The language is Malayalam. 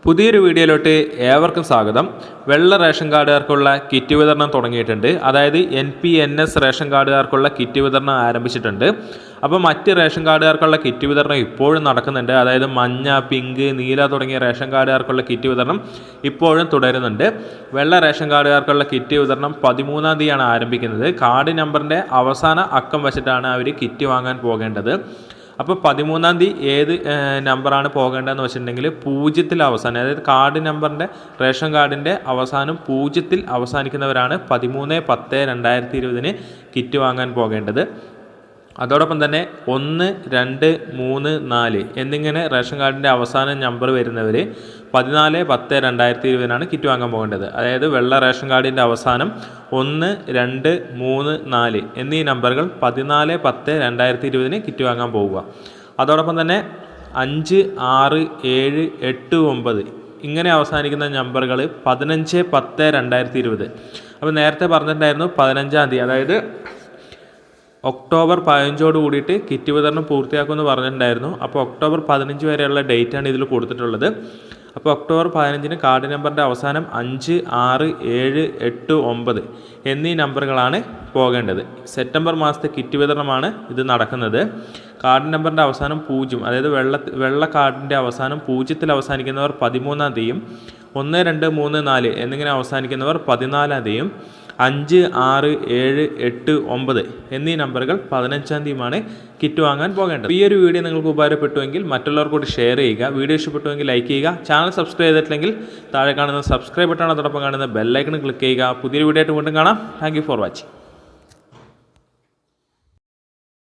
പുതിയൊരു വീഡിയോയിലോട്ട് ഏവർക്കും സ്വാഗതം. വെള്ള റേഷൻ കാർഡുകാർക്കുള്ള കിറ്റ് വിതരണം തുടങ്ങിയിട്ടുണ്ട്. അതായത് NPNS റേഷൻ കാർഡുകാർക്കുള്ള കിറ്റ് വിതരണം ആരംഭിച്ചിട്ടുണ്ട്. അപ്പോൾ മറ്റ് റേഷൻ കാർഡുകാർക്കുള്ള കിറ്റ് വിതരണം ഇപ്പോഴും നടക്കുന്നുണ്ട്. അതായത് മഞ്ഞ, പിങ്ക്, നീല തുടങ്ങിയ റേഷൻ കാർഡുകാർക്കുള്ള കിറ്റ് വിതരണം ഇപ്പോഴും തുടരുന്നുണ്ട്. വെള്ള റേഷൻ കാർഡുകാർക്കുള്ള കിറ്റ് വിതരണം 13-ാം തീയതിയാണ് ആരംഭിക്കുന്നത്. കാർഡ് നമ്പറിൻ്റെ അവസാന അക്കം വെച്ചിട്ടാണ് അവർ കിറ്റ് വാങ്ങാൻ പോകേണ്ടത്. അപ്പോൾ 13-ാം തീയതി ഏത് നമ്പറാണ് പോകേണ്ടതെന്ന് വെച്ചിട്ടുണ്ടെങ്കിൽ 0-ൽ അവസാനം, അതായത് കാർഡ് നമ്പറിൻ്റെ റേഷൻ കാർഡിൻ്റെ അവസാനം 0-ൽ അവസാനിക്കുന്നവരാണ് 13/10/2020 കിറ്റ് വാങ്ങാൻ പോകേണ്ടത്. അതോടൊപ്പം തന്നെ 1, 2, 3, 4 എന്നിങ്ങനെ റേഷൻ കാർഡിൻ്റെ അവസാന നമ്പർ വരുന്നവർ 14/10/2020 കിറ്റ് വാങ്ങാൻ പോകേണ്ടത്. അതായത് വെള്ള റേഷൻ കാർഡിൻ്റെ അവസാനം 1, 2, 3, 4 എന്നീ നമ്പറുകൾ 14/10/2020 കിറ്റ് വാങ്ങാൻ പോവുക. അതോടൊപ്പം തന്നെ 5, 6, 7, 8, 9 ഇങ്ങനെ അവസാനിക്കുന്ന നമ്പറുകൾ 15/10/2020. അപ്പോൾ നേരത്തെ പറഞ്ഞിട്ടുണ്ടായിരുന്നു 15-ാം തീയതി, അതായത് ഒക്ടോബർ 15 കൂടിയിട്ട് കിറ്റ് വിതരണം പൂർത്തിയാക്കുമെന്ന് പറഞ്ഞിട്ടുണ്ടായിരുന്നു. അപ്പോൾ ഒക്ടോബർ 15 വരെയുള്ള ഡേറ്റാണ് ഇതിൽ കൊടുത്തിട്ടുള്ളത്. അപ്പോൾ ഒക്ടോബർ 15-ന് കാർഡ് നമ്പറിൻ്റെ അവസാനം 5, 6, 7, 8, 9 എന്നീ നമ്പറുകളാണ് പോകേണ്ടത്. സെപ്റ്റംബർ മാസത്തെ കിറ്റ് വിതരണമാണ് ഇത് നടക്കുന്നത്. കാർഡ് നമ്പറിൻ്റെ അവസാനം 0, അതായത് വെള്ള കാർഡിൻ്റെ അവസാനം 0-ൽ അവസാനിക്കുന്നവർ 13-ാം തീയതിയും 1, 2, 3, 4 എന്നിങ്ങനെ അവസാനിക്കുന്നവർ 14-ാം തീയതിയും 5, 6, 7, 8, 9 എന്നീ നമ്പറുകൾ 15-ാം തീയതിയുമാണ് കിറ്റ് വാങ്ങാൻ പോകേണ്ടത്. ഈ ഒരു വീഡിയോ നിങ്ങൾക്ക് ഉപകാരപ്പെട്ടുവെങ്കിൽ മറ്റുള്ളവർക്ക് കൂടി ഷെയർ ചെയ്യുക. വീഡിയോ ഇഷ്ടപ്പെട്ടുവെങ്കിൽ ലൈക്ക് ചെയ്യുക. ചാനൽ സബ്സ്ക്രൈബ് ചെയ്തിട്ടില്ലെങ്കിൽ താഴെ കാണുന്ന സബ്സ്ക്രൈബ് ബട്ടൺ, അതോടൊപ്പം കാണുന്ന ബെല്ലൈക്കൺ ക്ലിക്ക് ചെയ്യുക. പുതിയൊരു വീഡിയോ ആയിട്ട് വീണ്ടും കാണാം. Thank you for watching.